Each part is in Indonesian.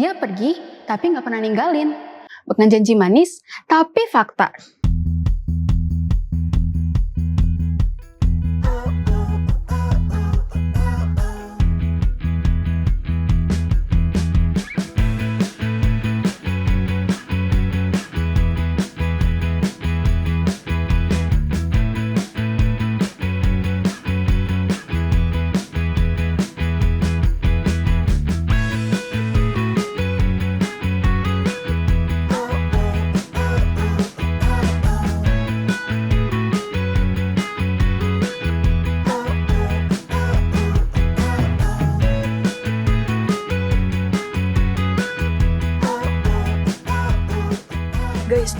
Dia pergi, tapi nggak pernah ninggalin. Bukan janji manis, tapi fakta.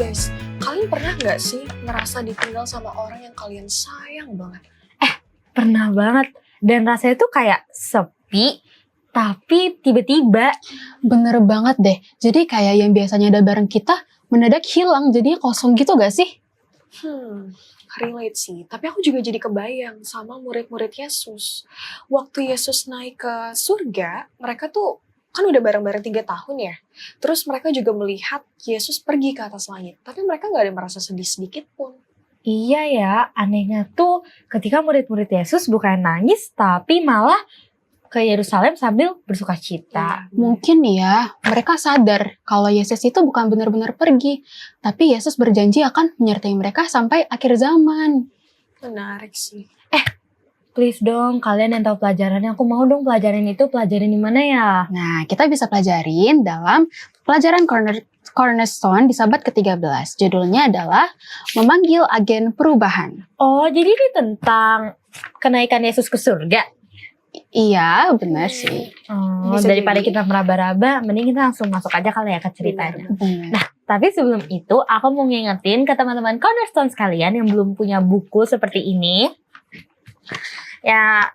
Guys, kalian pernah nggak sih ngerasa ditinggal sama orang yang kalian sayang banget? Pernah banget. Dan rasanya tuh kayak sepi, tapi tiba-tiba. Bener banget deh. Jadi kayak yang biasanya ada bareng kita, mendadak hilang, jadinya kosong gitu gak sih? Relate sih. Tapi aku juga jadi kebayang sama murid-murid Yesus. Waktu Yesus naik ke surga, mereka tuh kan udah bareng-bareng 3 tahun ya. Terus mereka juga melihat Yesus pergi ke atas langit. Tapi mereka gak ada merasa sedih sedikit pun. Iya ya, anehnya tuh ketika murid-murid Yesus bukan nangis, tapi malah ke Yerusalem sambil bersuka cita. Mungkin ya, mereka sadar kalau Yesus itu bukan benar-benar pergi. Tapi Yesus berjanji akan menyertai mereka sampai akhir zaman. Menarik sih. Please dong, kalian yang tahu pelajarannya, aku mau dong pelajaran itu, pelajarin di mana ya? Nah, kita bisa pelajarin dalam pelajaran Cornerstone di Sabat ke-13. Judulnya adalah Memanggil Agen Perubahan. Oh, jadi ini tentang kenaikan Yesus ke surga? Iya, benar sih. Oh, Bisa daripada jadi. kita meraba-raba, mending kita langsung masuk aja kali ya ke ceritanya. Benar. Nah, tapi sebelum itu, aku mau ngingetin ke teman-teman Cornerstone sekalian yang belum punya buku seperti ini. Ya,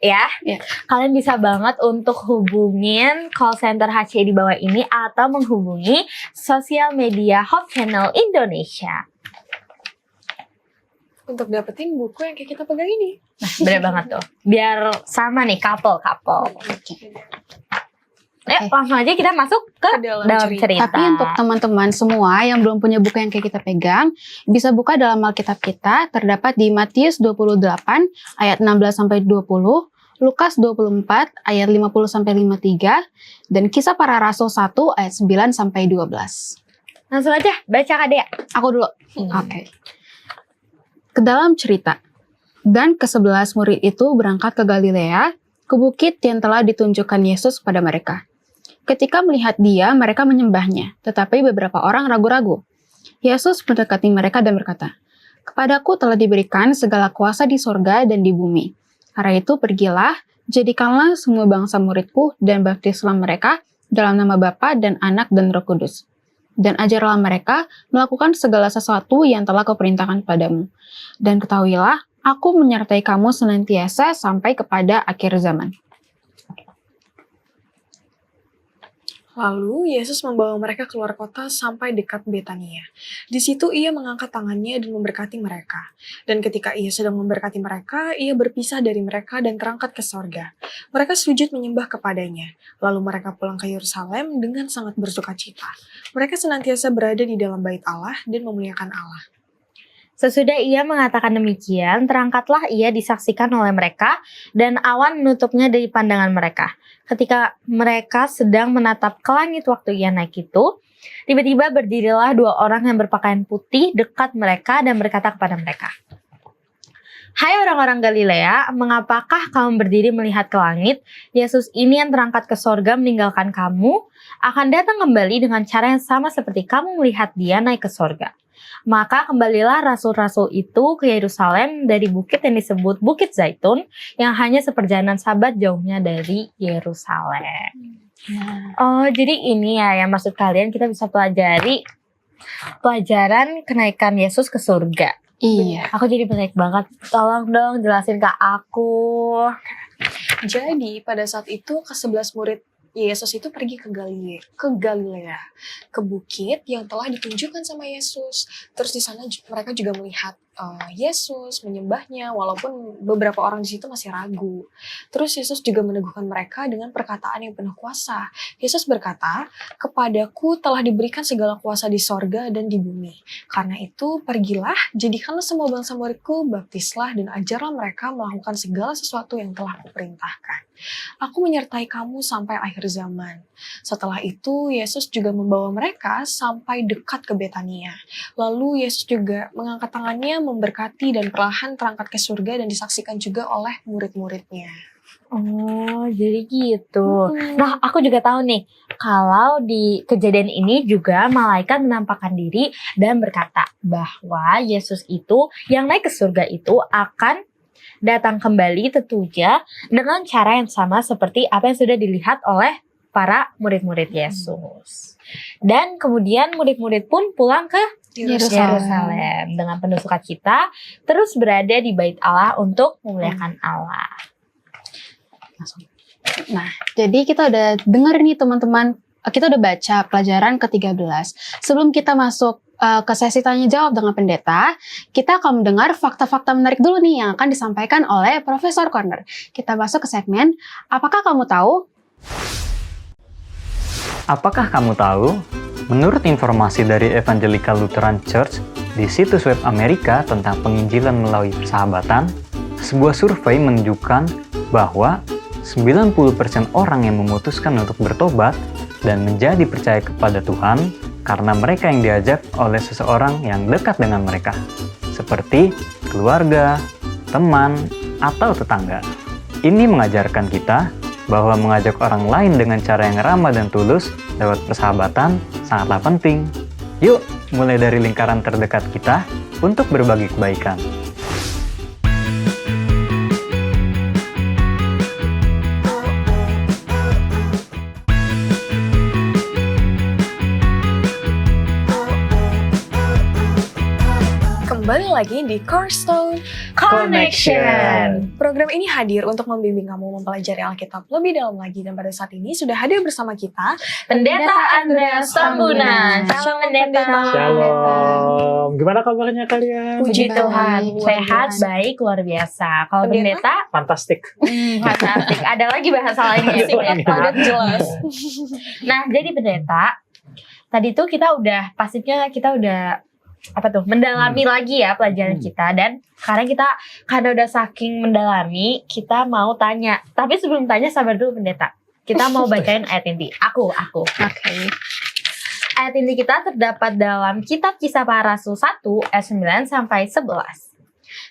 kalian bisa banget untuk hubungin call center HC di bawah ini atau menghubungi sosial media Hope Channel Indonesia. Untuk dapetin buku yang kayak kita pegang ini. Nah, bener banget tuh. Biar sama nih, couple. Ayo, langsung aja kita masuk ke dalam cerita. Tapi untuk teman-teman semua yang belum punya buku yang kayak kita pegang, bisa buka dalam Alkitab kita, terdapat di Matius 28 ayat 16-20, Lukas 24 ayat 50-53, dan Kisah Para Rasul 1 ayat 9-12. Langsung aja, baca Kak Dea. Aku dulu. Oke. Ke dalam cerita. Dan ke-11 murid itu berangkat ke Galilea, ke bukit yang telah ditunjukkan Yesus pada mereka. Ketika melihat dia, mereka menyembahnya, tetapi beberapa orang ragu-ragu. Yesus mendekati mereka dan berkata, "Kepadaku telah diberikan segala kuasa di sorga dan di bumi. Karena itu pergilah, jadikanlah semua bangsa muridku dan baptislah mereka dalam nama Bapa dan Anak dan Roh Kudus. Dan ajarlah mereka melakukan segala sesuatu yang telah kuperintahkan padamu. Dan ketahuilah, aku menyertai kamu senantiasa sampai kepada akhir zaman." Lalu Yesus membawa mereka keluar kota sampai dekat Betania. Di situ ia mengangkat tangannya dan memberkati mereka. Dan ketika ia sedang memberkati mereka, ia berpisah dari mereka dan terangkat ke sorga. Mereka sujud menyembah kepadanya. Lalu mereka pulang ke Yerusalem dengan sangat bersukacita. Mereka senantiasa berada di dalam bait Allah dan memuliakan Allah. Sesudah ia mengatakan demikian, terangkatlah ia disaksikan oleh mereka, dan awan menutupnya dari pandangan mereka. Ketika mereka sedang menatap ke langit waktu ia naik itu, tiba-tiba berdirilah 2 orang yang berpakaian putih dekat mereka dan berkata kepada mereka, "Hai orang-orang Galilea, mengapakah kamu berdiri melihat ke langit? Yesus ini yang terangkat ke sorga meninggalkan kamu, akan datang kembali dengan cara yang sama seperti kamu melihat dia naik ke sorga." Maka kembalilah rasul-rasul itu ke Yerusalem dari bukit yang disebut Bukit Zaitun, yang hanya seperjalanan Sabat jauhnya dari Yerusalem. Oh, jadi ini ya yang maksud kalian kita bisa pelajari pelajaran kenaikan Yesus ke surga. Iya. Aku jadi penaik banget. Tolong dong jelasin ke aku. Jadi pada saat itu ke-11 murid Yesus itu pergi ke Galilea, ke bukit yang telah ditunjukkan sama Yesus. Terus di sana mereka juga melihat Yesus, menyembahnya, walaupun beberapa orang di situ masih ragu. Terus Yesus juga meneguhkan mereka dengan perkataan yang penuh kuasa. Yesus berkata, "Kepadaku telah diberikan segala kuasa di sorga dan di bumi. Karena itu, pergilah, jadikanlah semua bangsa muridku, baptislah dan ajarlah mereka melakukan segala sesuatu yang telah kuperintahkan. Aku menyertai kamu sampai akhir zaman." Setelah itu, Yesus juga membawa mereka sampai dekat ke Betania. Lalu Yesus juga mengangkat tangannya, memberkati, dan perlahan terangkat ke surga dan disaksikan juga oleh murid-muridnya. Oh, jadi gitu. Nah, aku juga tahu nih, kalau di kejadian ini juga malaikat menampakkan diri dan berkata bahwa Yesus itu yang naik ke surga itu akan datang kembali tentunya dengan cara yang sama seperti apa yang sudah dilihat oleh para murid-murid Yesus. Dan kemudian murid-murid pun pulang ke Yerusalem dengan penuh sukacita, terus berada di bait Allah untuk memuliakan Allah. Nah, jadi kita udah denger nih teman-teman, kita udah baca pelajaran ke-13. Sebelum kita masuk ke sesi tanya jawab dengan pendeta, kita akan mendengar fakta-fakta menarik dulu nih yang akan disampaikan oleh Profesor Corner. Kita masuk ke segmen, apakah kamu tahu? Apakah kamu tahu? Menurut informasi dari Evangelical Lutheran Church di situs web Amerika tentang penginjilan melalui persahabatan, sebuah survei menunjukkan bahwa 90% orang yang memutuskan untuk bertobat dan menjadi percaya kepada Tuhan karena mereka yang diajak oleh seseorang yang dekat dengan mereka, seperti keluarga, teman, atau tetangga. Ini mengajarkan kita bahwa mengajak orang lain dengan cara yang ramah dan tulus lewat persahabatan sangatlah penting. Yuk, mulai dari lingkaran terdekat kita untuk berbagi kebaikan. Kembali lagi di Cornerstone Connection. Program ini hadir untuk membimbing kamu mempelajari Alkitab lebih dalam lagi, dan pada saat ini sudah hadir bersama kita Pendeta Andreas Tambunan. Shalom Pendeta. Shalom. Gimana kabarnya kalian? Puji Puji Tuhan, Tuhan. sehat, baik, luar biasa. Kalau Pendeta? pendeta, Fantastik. fantastik. Ada lagi bahasa lainnya. singkat padat jelas. Nah, jadi pendeta, tadi tuh kita udah mendalami lagi ya pelajaran kita, dan sekarang kita karena udah saking mendalami, kita mau tanya. Tapi sebelum tanya, sabar dulu pendeta. Kita mau bacain ayat inti. Aku. Oke. Ayat inti kita terdapat dalam kitab Kisah Para Rasul 1 ayat 9 sampai 11.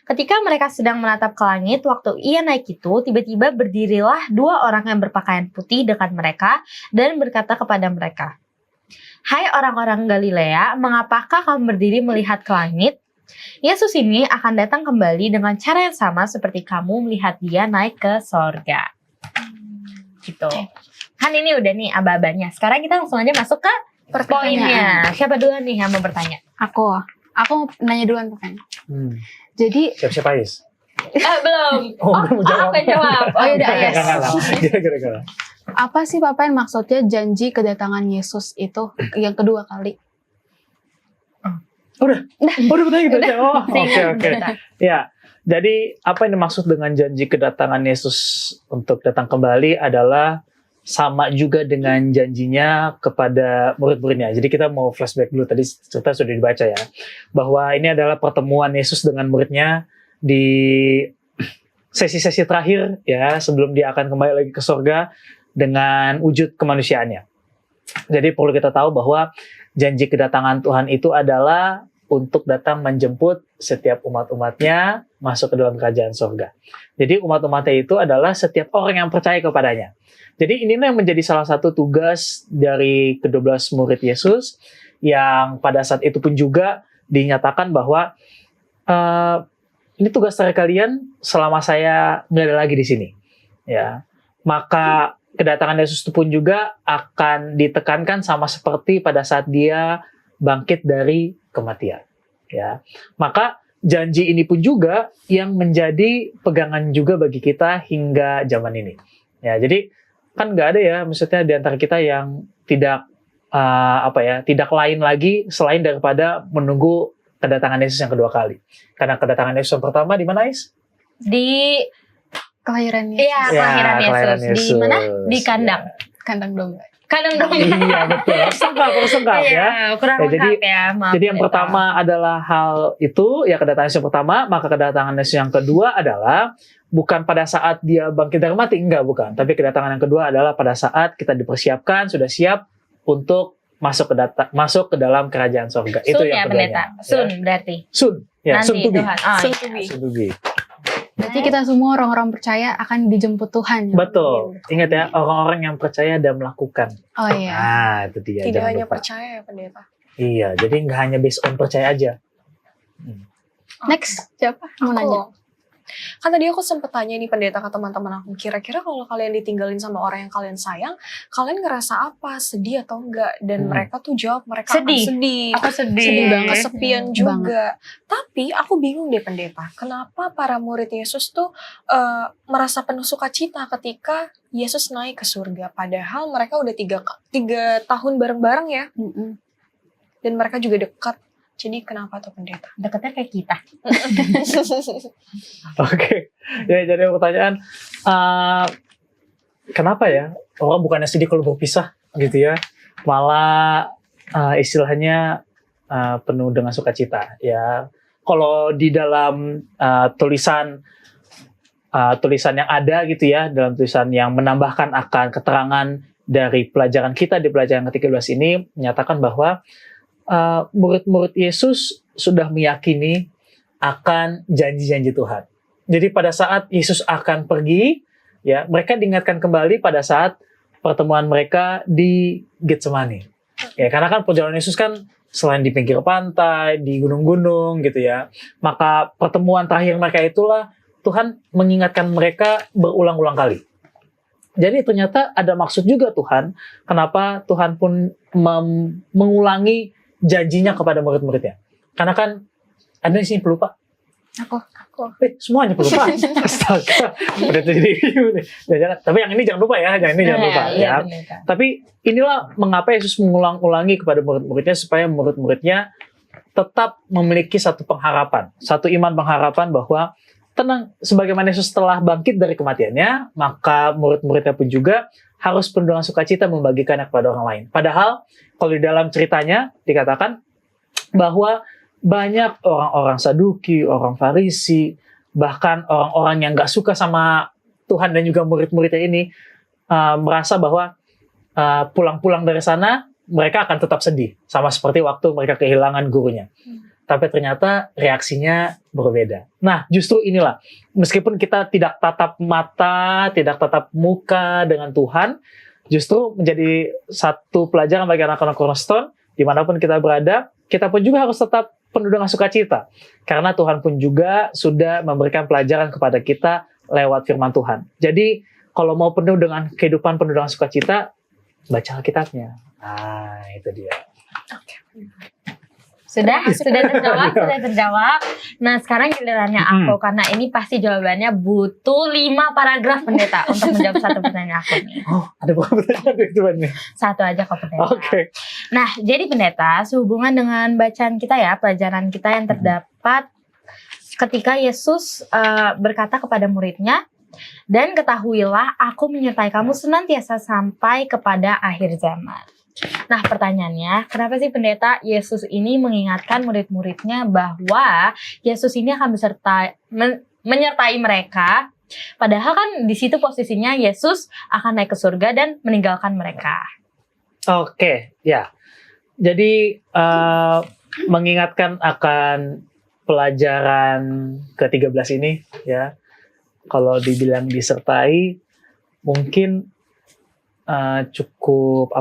Ketika mereka sedang menatap ke langit, waktu ia naik itu, tiba-tiba berdirilah dua orang yang berpakaian putih dekat mereka dan berkata kepada mereka, "Hai orang-orang Galilea, mengapakah kamu berdiri melihat ke langit? Yesus ini akan datang kembali dengan cara yang sama seperti kamu melihat dia naik ke sorga." Gitu. Kan ini udah nih aba-abanya. Sekarang kita langsung aja masuk ke poinnya. Siapa duluan nih yang mau bertanya? Aku nanya duluan kan. Jadi, Siap-siap Ais. Belum. belum jawab. Aku yang jawab. Oh, yaudah, Ais. Kira-kira. apa sih Papa yang maksudnya janji kedatangan Yesus itu yang kedua kali? Udah bertanya gitu aja. Oh, Seingat oke. pendeta. Ya, jadi apa yang dimaksud dengan janji kedatangan Yesus untuk datang kembali adalah sama juga dengan janjinya kepada murid-muridnya. Jadi kita mau flashback dulu, tadi cerita sudah dibaca ya, bahwa ini adalah pertemuan Yesus dengan muridnya di sesi-sesi terakhir ya, sebelum dia akan kembali lagi ke surga dengan wujud kemanusiaannya. Jadi perlu kita tahu bahwa janji kedatangan Tuhan itu adalah untuk datang menjemput setiap umat-umatnya masuk ke dalam kerajaan surga. Jadi umat-umatnya itu adalah setiap orang yang percaya kepadanya. Jadi inilah yang menjadi salah satu tugas dari ke-12 murid Yesus, yang pada saat itu pun juga dinyatakan bahwa ini tugas dari kalian selama saya nggak ada lagi di sini. Ya, maka kedatangan Yesus itu pun juga akan ditekankan sama seperti pada saat dia bangkit dari kematian. Ya, maka janji ini pun juga yang menjadi pegangan juga bagi kita hingga zaman ini. Ya, jadi kan nggak ada ya, maksudnya di antara kita yang tidak tidak lain lagi selain daripada menunggu kedatangan Yesus yang kedua kali. Karena kedatangan Yesus yang pertama di mana, Is? Di Kelahiran Yesus. Iya, kelahiran kelahiran Yesus. Di mana? Di kandang. Kandang domba. Kandang domba. Iya, betul. Harus lengkap ya. Iya, kurang Ya, jadi- lengkap ya. Maaf, Jadi yang pendeta. pertama adalah hal itu, ya kedatangan Yesus yang pertama, maka kedatangan Yesus yang kedua adalah bukan pada saat dia bangkit dari mati, enggak, bukan. Tapi kedatangan yang kedua adalah pada saat kita dipersiapkan, sudah siap untuk masuk ke dalam kerajaan surga. Itu Soon yang ya, keduanya. pendeta. Soon berarti. Soon. Ya, Nanti soon to be. Tuhan. Oh, Soon iya. to be. Soon to be. Berarti kita semua orang-orang percaya akan dijemput Tuhan. ya? Betul. Ingat ya, orang-orang yang percaya dan melakukan. Oh iya. Nah, itu dia. Tidak jangan hanya lupa. percaya ya pendeta. Iya, jadi nggak hanya based on percaya aja. Next, siapa mau nanya? Kan tadi aku sempet tanya nih pendeta ke teman-teman aku, kira-kira kalau kalian ditinggalin sama orang yang kalian sayang, kalian ngerasa apa? Sedih atau enggak? Dan mereka tuh jawab mereka akan Sedih. sedih. Aku sedih. Sedih banget. Kesepian juga. Tapi aku bingung deh pendeta, kenapa para murid Yesus tuh merasa penuh sukacita ketika Yesus naik ke surga? Padahal mereka udah tiga tahun bareng-bareng ya, Mm-mm. dan mereka juga dekat. Jadi kenapa tuh pendeta? Deketnya kayak kita. Oke. Ya, jadi pertanyaan, kenapa ya orang bukannya sedih kalau berpisah gitu ya, malah istilahnya penuh dengan sukacita ya. Kalau di dalam tulisan yang ada gitu ya, dalam tulisan yang menambahkan akan keterangan dari pelajaran kita di pelajaran ke-13 ini menyatakan bahwa murid-murid Yesus sudah meyakini akan janji-janji Tuhan. Jadi pada saat Yesus akan pergi, ya mereka diingatkan kembali pada saat pertemuan mereka di Getsemani. Ya, karena kan perjalanan Yesus kan selain di pinggir pantai, di gunung-gunung gitu ya. Maka pertemuan terakhir mereka itulah Tuhan mengingatkan mereka berulang-ulang kali. Jadi ternyata ada maksud juga Tuhan, kenapa Tuhan pun mengulangi janjinya kepada murid-muridnya. Karena kan ada di sini pelupa. Aku. Semuanya pelupa. Astaga. Udah jadi jangan. Tapi yang ini jangan lupa ya, jangan lupa Iya, ya. pendeta. Tapi inilah mengapa Yesus mengulang-ulangi kepada murid-muridnya supaya murid-muridnya tetap memiliki satu pengharapan, satu iman pengharapan bahwa tenang, sebagaimana Yesus telah bangkit dari kematiannya, maka murid-muridnya pun juga harus penuh dengan sukacita membagikannya kepada orang lain. Padahal kalau di dalam ceritanya dikatakan bahwa banyak orang-orang Saduki, orang Farisi, bahkan orang-orang yang nggak suka sama Tuhan dan juga murid-muridnya ini merasa bahwa pulang-pulang dari sana mereka akan tetap sedih, sama seperti waktu mereka kehilangan gurunya. Tapi ternyata reaksinya berbeda. Nah, justru inilah, meskipun kita tidak tatap mata, tidak tatap muka dengan Tuhan, justru menjadi satu pelajaran bagi anak-anak Cornerstone, dimanapun kita berada, kita pun juga harus tetap penuh dengan sukacita. Karena Tuhan pun juga sudah memberikan pelajaran kepada kita lewat firman Tuhan. Jadi, kalau mau penuh dengan kehidupan penuh dengan sukacita, baca Alkitabnya. Nah, itu dia. Sudah terjawab. Nah, sekarang gilirannya aku, karena ini pasti jawabannya butuh 5 paragraf pendeta untuk menjawab satu pertanyaan aku nih. Oh, ada berapa pertanyaan itu? Satu aja kok pendeta. Oke. Nah, jadi pendeta, sehubungan dengan bacaan kita ya, pelajaran kita yang terdapat ketika Yesus berkata kepada muridnya, dan ketahuilah aku menyertai kamu senantiasa sampai kepada akhir zaman. Nah, pertanyaannya, kenapa sih pendeta Yesus ini mengingatkan murid-muridnya bahwa Yesus ini akan menyertai mereka, padahal kan di situ posisinya Yesus akan naik ke surga dan meninggalkan mereka. Oke, ya. Jadi mengingatkan akan pelajaran ke-13 ini, ya. Kalau dibilang disertai, mungkin cukup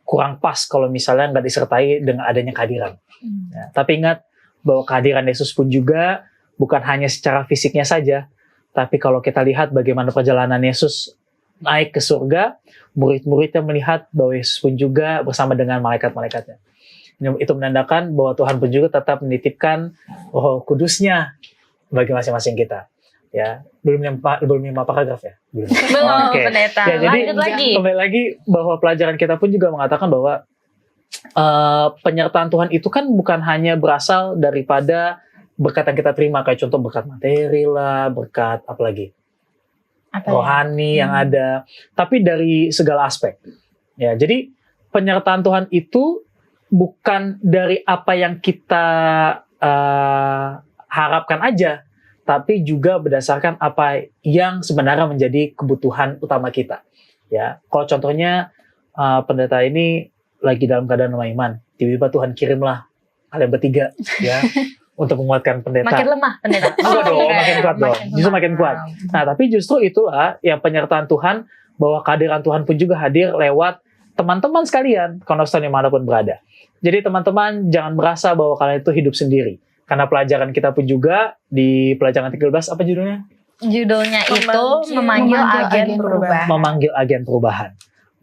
kurang pas kalau misalnya nggak disertai dengan adanya kehadiran. Ya, tapi ingat bahwa kehadiran Yesus pun juga bukan hanya secara fisiknya saja, tapi kalau kita lihat bagaimana perjalanan Yesus naik ke surga, murid-muridnya melihat bahwa Yesus pun juga bersama dengan malaikat-malaikatnya. Itu menandakan bahwa Tuhan pun juga tetap menitipkan Roh Kudusnya bagi masing-masing kita. Ya, belum 5 paragraf ya? Belum. Belum, Oke. pendeta. Ya, jadi Lanjut lagi. kembali lagi bahwa pelajaran kita pun juga mengatakan bahwa penyertaan Tuhan itu kan bukan hanya berasal daripada berkat yang kita terima, kayak contoh berkat materi lah, berkat apa lagi, Apa ya? rohani yang ada, tapi dari segala aspek. Ya, jadi penyertaan Tuhan itu bukan dari apa yang kita harapkan aja, tapi juga berdasarkan apa yang sebenarnya menjadi kebutuhan utama kita. Ya, kalau contohnya pendeta ini lagi dalam keadaan lemah iman, tiba-tiba Tuhan kirimlah kalian bertiga, ya, untuk menguatkan pendeta. Makin lemah pendeta. Enggak dong, makin kuat dong. Justru makin kuat. Wow. Nah, tapi justru itulah yang penyertaan Tuhan, bahwa kehadiran Tuhan pun juga hadir lewat teman-teman sekalian, Cornerstone dimanapun berada. Jadi teman-teman jangan merasa bahwa kalian itu hidup sendiri. Karena pelajaran kita pun juga di pelajaran 13, apa judulnya? Judulnya itu memanggil agen perubahan. Memanggil agen perubahan.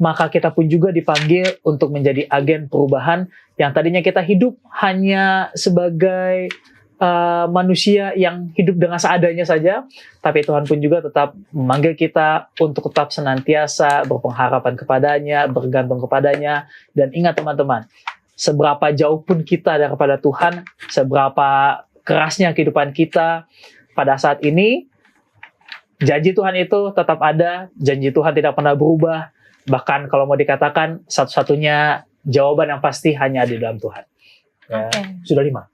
Maka kita pun juga dipanggil untuk menjadi agen perubahan yang tadinya kita hidup hanya sebagai manusia yang hidup dengan seadanya saja, tapi Tuhan pun juga tetap memanggil kita untuk tetap senantiasa berpengharapan kepadanya, bergantung kepadanya. Dan ingat teman-teman, seberapa jauh pun kita daripada Tuhan, seberapa kerasnya kehidupan kita pada saat ini, janji Tuhan itu tetap ada, janji Tuhan tidak pernah berubah. Bahkan kalau mau dikatakan, satu-satunya jawaban yang pasti hanya di dalam Tuhan. Ya, Oke. Sudah 5.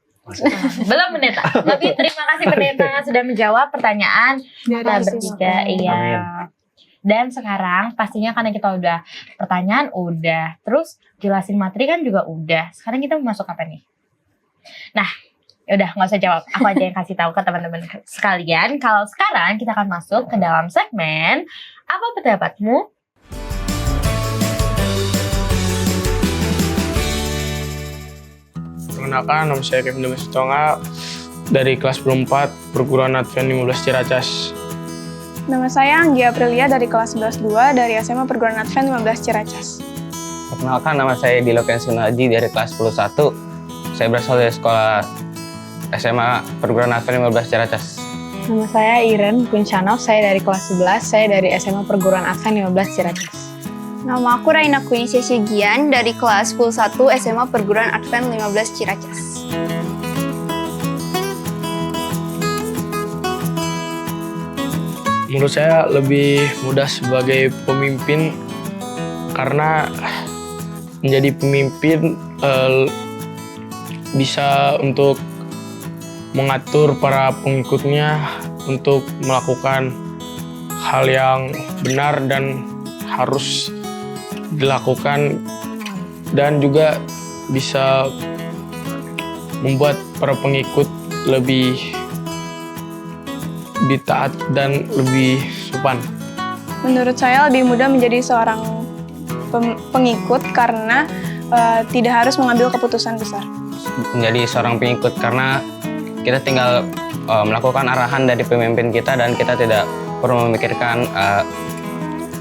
Belum pendeta. Tapi terima kasih pendeta sudah menjawab pertanyaan kita bertiga. Iya. Amin. Dan sekarang pastinya karena kita udah pertanyaan udah, terus jelasin materi kan juga udah. Sekarang kita mau masuk apa nih? Nah, udah nggak usah jawab. Aku aja yang kasih tahu ke teman-teman sekalian. Kalau sekarang kita akan masuk ke dalam segmen apa pendapatmu? Perkenalkan, nama saya Kevin Demes Tonga dari kelas 4 Perguruan Advent 15 Ciracas. Nama saya Anggi Aprilia dari kelas 11-2 dari SMA Perguruan Advent 15 Ciracas. Perkenalkan, nama saya Dilo Kensin Haji dari kelas 10-1. Saya berasal dari sekolah SMA Perguruan Advent 15 Ciracas. Nama saya Iren Kuncanov, saya dari kelas 11, saya dari SMA Perguruan Advent 15 Ciracas. Nama aku Raina Kunisya Sigian dari kelas 10-1 SMA Perguruan Advent 15 Ciracas. Menurut saya lebih mudah sebagai pemimpin karena menjadi pemimpin bisa untuk mengatur para pengikutnya untuk melakukan hal yang benar dan harus dilakukan, dan juga bisa membuat para pengikut lebih taat dan lebih sopan. Menurut saya lebih mudah menjadi seorang pengikut karena tidak harus mengambil keputusan besar. Menjadi seorang pengikut karena kita tinggal melakukan arahan dari pemimpin kita dan kita tidak perlu memikirkan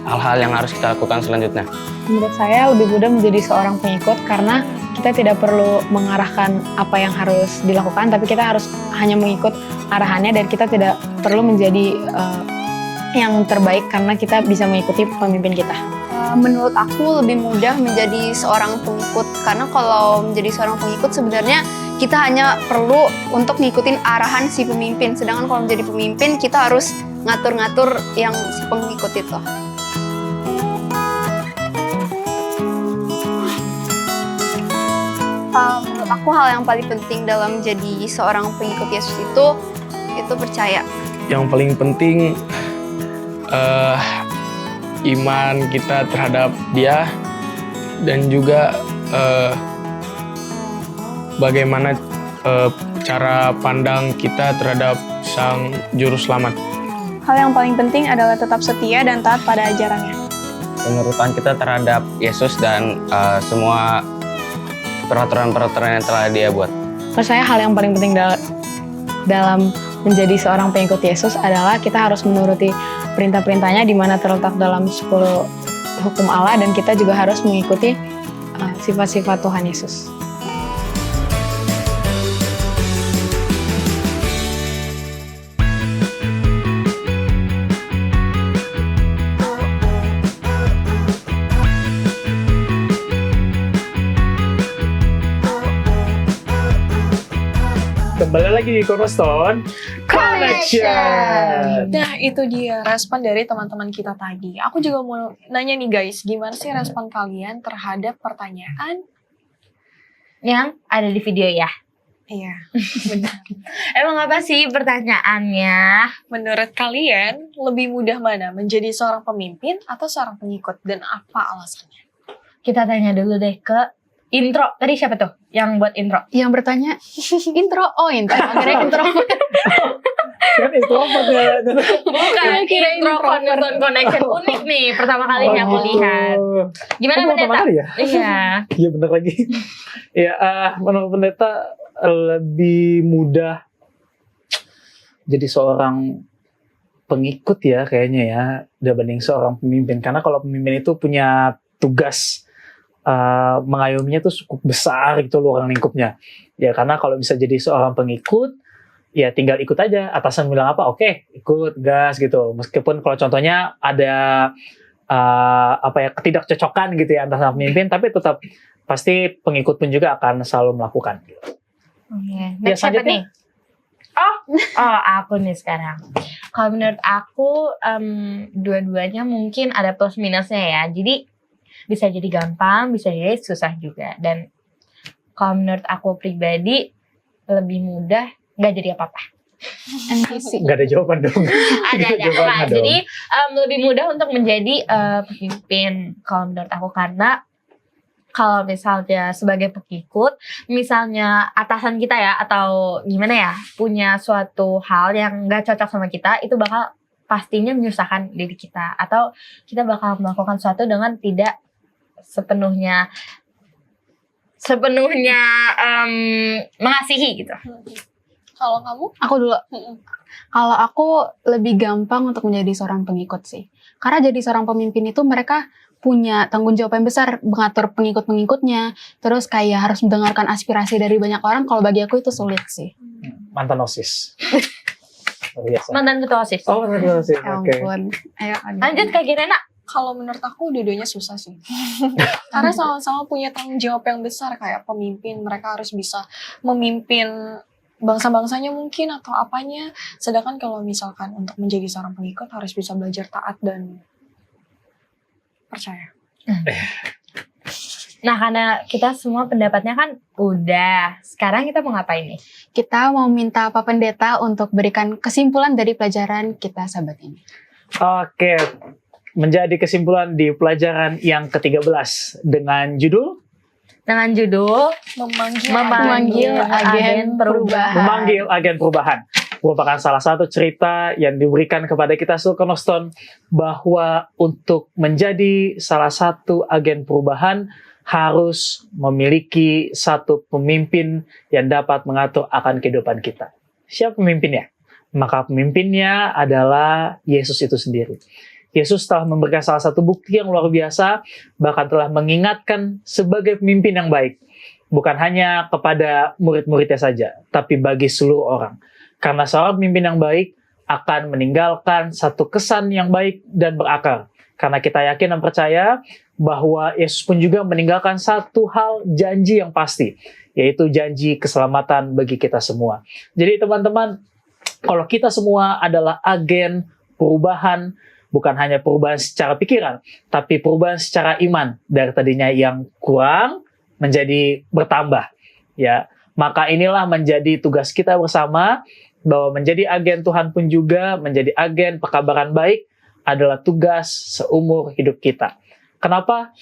hal-hal yang harus kita lakukan selanjutnya. Menurut saya lebih mudah menjadi seorang pengikut karena kita tidak perlu mengarahkan apa yang harus dilakukan, tapi kita harus hanya mengikut arahannya dan kita tidak perlu menjadi yang terbaik karena kita bisa mengikuti pemimpin kita. Menurut aku lebih mudah menjadi seorang pengikut karena kalau menjadi seorang pengikut sebenarnya kita hanya perlu untuk ngikutin arahan si pemimpin, sedangkan kalau menjadi pemimpin kita harus ngatur-ngatur yang si pengikut itu. Menurut aku hal yang paling penting dalam menjadi seorang pengikut Yesus itu percaya. Yang paling penting iman kita terhadap Dia dan juga bagaimana cara pandang kita terhadap Sang Juru Selamat. Hal yang paling penting adalah tetap setia dan taat pada ajarannya. Penurutan kita terhadap Yesus dan semua peraturan-peraturan yang telah Dia buat. Menurut saya hal yang paling penting dalam menjadi seorang pengikut Yesus adalah kita harus menuruti perintah-perintahnya di mana terletak dalam 10 hukum Allah, dan kita juga harus mengikuti sifat-sifat Tuhan Yesus. Kembali lagi di Cornerstone Connection. Nah, itu dia respon dari teman-teman kita tadi. Aku juga mau nanya nih guys, gimana sih respon kalian terhadap pertanyaan? Yang ada di video ya. Iya, benar. Emang apa sih pertanyaannya? Menurut kalian, lebih mudah mana? Menjadi seorang pemimpin atau seorang pengikut? Dan apa alasannya? Kita tanya dulu deh ke intro. Tadi siapa tuh yang buat intro? Yang bertanya, intro, akhirnya intro. Kan introvert ya. Bukan, Kira intro Cornerstone Connection unik nih. Pertama kalinya aku lihat. Gimana Pertama pendeta? kali ya? Iya. Iya bener lagi. Ya, menurut pendeta lebih mudah jadi seorang pengikut ya kayaknya ya dibanding seorang pemimpin. Karena kalau pemimpin itu punya tugas mengayominya tuh cukup besar gitu loh ruang lingkupnya. Ya karena kalau bisa jadi seorang pengikut, ya tinggal ikut aja. Atasan bilang apa, oke, ikut, gas gitu. Meskipun kalau contohnya ada ketidakcocokan gitu ya antara pemimpin, tapi tetap pasti pengikut pun juga akan selalu melakukan. Oke. Ya, Next siapa selanjutnya. nih? Oh, aku nih sekarang. Kalau menurut aku, dua-duanya mungkin ada plus minusnya ya. Jadi bisa jadi gampang, bisa jadi susah juga. Dan kalau menurut aku pribadi lebih mudah, nggak jadi apa-apa. NPC. Nggak ada jawaban dong. Ada Jawaban apa? dong. Jadi lebih mudah untuk menjadi pemimpin kalau menurut aku, karena kalau misalnya sebagai pengikut, misalnya atasan kita ya atau gimana ya punya suatu hal yang nggak cocok sama kita, itu bakal pastinya menyusahkan diri kita, atau kita bakal melakukan sesuatu dengan tidak sepenuhnya mengasihi gitu. Kalau kamu? Aku dulu. Kalau aku lebih gampang untuk menjadi seorang pengikut sih. Karena jadi seorang pemimpin itu mereka punya tanggung jawab yang besar mengatur pengikut-pengikutnya. Terus kayak harus mendengarkan aspirasi dari banyak orang. Kalau bagi aku itu sulit sih. Mantan OSIS. Biasa. Mantan ketua OSIS. Oh, mantan ketua OSIS. Ya Oke. ampun. Ayo, Lanjut Kak Girena. Kalau menurut aku dua-duanya susah sih. Karena sama-sama punya tanggung jawab yang besar kayak pemimpin. Mereka harus bisa memimpin bangsa-bangsanya mungkin atau apanya. Sedangkan kalau misalkan untuk menjadi seorang pengikut harus bisa belajar taat dan percaya. Nah, karena kita semua pendapatnya kan udah. Sekarang kita mau ngapain nih? Kita mau minta Pak Pendeta untuk berikan kesimpulan dari pelajaran kita sahabat ini. Oke. Menjadi kesimpulan di pelajaran yang ke-13 dengan judul Dengan judul Memanggil agen perubahan. Memanggil Agen Perubahan. Merupakan salah satu cerita yang diberikan kepada kita seluruh Cornerstone bahwa untuk menjadi salah satu agen perubahan harus memiliki satu pemimpin yang dapat mengatur akan kehidupan kita. Siapa pemimpinnya? Maka pemimpinnya adalah Yesus itu sendiri. Yesus telah memberikan salah satu bukti yang luar biasa, bahkan telah mengingatkan sebagai pemimpin yang baik. Bukan hanya kepada murid-muridnya saja, tapi bagi seluruh orang. Karena seorang pemimpin yang baik akan meninggalkan satu kesan yang baik dan berakar. Karena kita yakin dan percaya bahwa Yesus pun juga meninggalkan satu hal janji yang pasti, yaitu janji keselamatan bagi kita semua. Jadi teman-teman, kalau kita semua adalah agen perubahan, bukan hanya perubahan secara pikiran, tapi perubahan secara iman dari tadinya yang kurang menjadi bertambah. Ya, maka inilah menjadi tugas kita bersama, bahwa menjadi agen Tuhan pun juga menjadi agen pekabaran baik adalah tugas seumur hidup kita. Kenapa?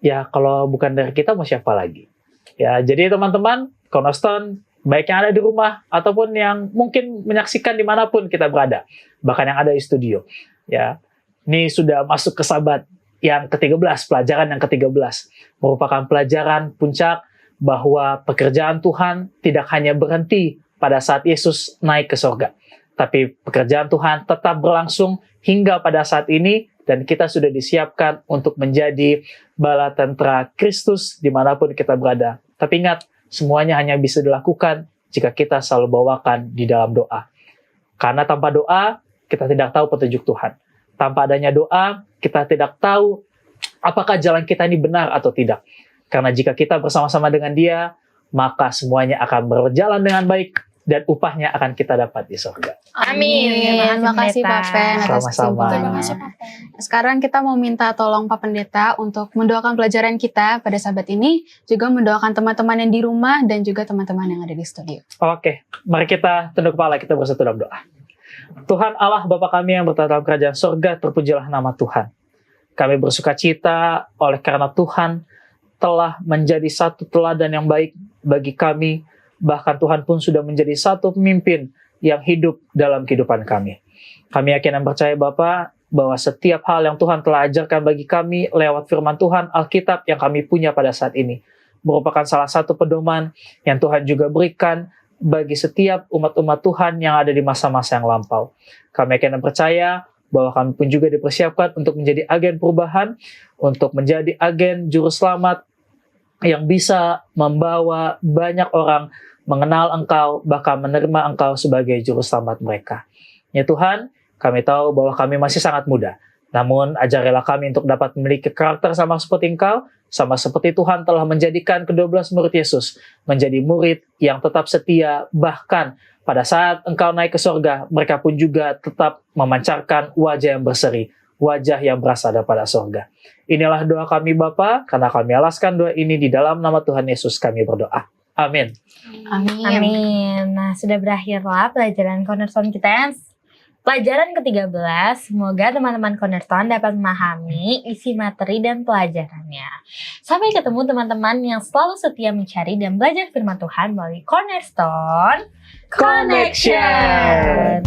Ya, kalau bukan dari kita mau siapa lagi? Ya, jadi teman-teman, Cornerstone, baik yang ada di rumah ataupun yang mungkin menyaksikan dimanapun kita berada, bahkan yang ada di studio. Ya, ini sudah masuk ke Sabat yang ke-13, pelajaran yang ke-13. Merupakan pelajaran puncak bahwa pekerjaan Tuhan tidak hanya berhenti pada saat Yesus naik ke surga. Tapi pekerjaan Tuhan tetap berlangsung hingga pada saat ini, dan kita sudah disiapkan untuk menjadi bala tentara Kristus dimanapun kita berada. Tapi ingat, semuanya hanya bisa dilakukan jika kita selalu bawakan di dalam doa. Karena tanpa doa, kita tidak tahu petunjuk Tuhan. Tanpa adanya doa, kita tidak tahu apakah jalan kita ini benar atau tidak. Karena jika kita bersama-sama dengan Dia, maka semuanya akan berjalan dengan baik, dan upahnya akan kita dapat di surga. Amin. Terima kasih Pak Pen atas Sama-sama. Terima kesimpulannya. kasih, Pak Pen. Sekarang kita mau minta tolong Pak Pendeta untuk mendoakan pelajaran kita pada sahabat ini, juga mendoakan teman-teman yang di rumah dan juga teman-teman yang ada di studio. Oke, mari kita tunduk kepala, kita bersatu dalam doa. Tuhan Allah Bapa kami yang berada dalam kerajaan surga, terpujilah nama Tuhan. Kami bersuka cita oleh karena Tuhan telah menjadi satu teladan yang baik bagi kami, bahkan Tuhan pun sudah menjadi satu pemimpin yang hidup dalam kehidupan kami. Kami yakin dan percaya Bapa bahwa setiap hal yang Tuhan telah ajarkan bagi kami lewat firman Tuhan, Alkitab yang kami punya pada saat ini, merupakan salah satu pedoman yang Tuhan juga berikan bagi setiap umat-umat Tuhan yang ada di masa-masa yang lampau. Kami yakin dan percaya bahwa kami pun juga dipersiapkan untuk menjadi agen perubahan, untuk menjadi agen juru selamat yang bisa membawa banyak orang mengenal Engkau, bahkan menerima Engkau sebagai juru selamat mereka. Ya Tuhan, kami tahu bahwa kami masih sangat muda, namun ajarilah kami untuk dapat memiliki karakter sama seperti Engkau, sama seperti Tuhan telah menjadikan ke-12 murid Yesus menjadi murid yang tetap setia, bahkan pada saat Engkau naik ke surga, mereka pun juga tetap memancarkan wajah yang berseri, wajah yang berasal daripada surga. Inilah doa kami Bapa, karena kami alaskan doa ini di dalam nama Tuhan Yesus kami berdoa. Amin. Amin. Amin. Nah, sudah berakhirlah pelajaran Cornerstone kita yang pelajaran ke-13. Semoga teman-teman Cornerstone dapat memahami isi materi dan pelajarannya. Sampai ketemu teman-teman yang selalu setia mencari dan belajar firman Tuhan melalui Cornerstone Connection.